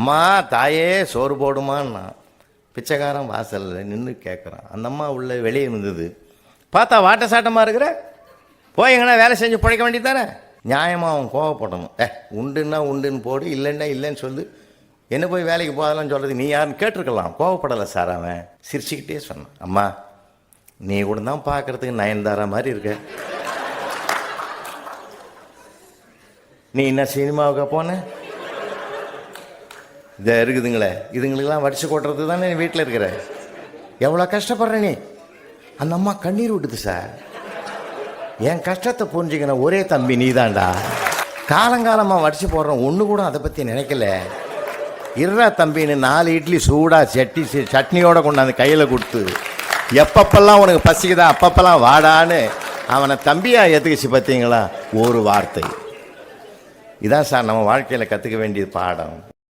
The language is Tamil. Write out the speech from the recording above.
அம்மா தாயே சோறு போடுமான்னா பிச்சைக்காரன் வாசலில் நின்று கேட்குறான். அந்த அம்மா உள்ள வெளியே இருந்தது. பார்த்தா வாட்ட சாட்டமாக இருக்கிற, போய் எங்கன்னா வேலை செஞ்சு பிழைக்க வேண்டியதானே. நியாயமாக அவன் கோவப்படணும். உண்டுன்னா உண்டுன்னு போடு, இல்லைன்னா இல்லைன்னு சொல்லு, என்ன போய் வேலைக்கு போகலான்னு சொல்கிறது நீ யாருன்னு கேட்டிருக்கலாம். கோவப்படலை சார். அவன் சிரிச்சுக்கிட்டே சொன்னான், அம்மா நீ கூட தான் பார்க்குறதுக்கு நயன்தாரா மாதிரி இருக்க, நீ என்ன சினிமாவுக்கு போன? இதை இருக்குதுங்களே, இதுங்களுக்கெல்லாம் வடிச்சு கொட்டுறது தானே நீ வீட்டில் இருக்கிற, எவ்வளோ கஷ்டப்படுற நீ. அந்த அம்மா கண்ணீர் விட்டுது சார். என் கஷ்டத்தை புரிஞ்சுக்கின ஒரே தம்பி நீ தான்டா. காலங்காலமாக வடிச்சு போடுறோம், ஒன்று கூட அதை பற்றி நினைக்கல. இருறா தம்பின்னு 4 இட்லி சூடாக சட்னியோட கொண்டாந்து கையில் கொடுத்து, எப்பப்பெல்லாம் உனக்கு பசிக்குதா அப்பப்பெல்லாம் வாடான்னு அவனை தம்பியா ஏற்றுக்கிச்சு. பார்த்தீங்களா ஒரு வார்த்தை. இதான் சார் நம்ம வாழ்க்கையில் கற்றுக்க வேண்டிய பாடம்.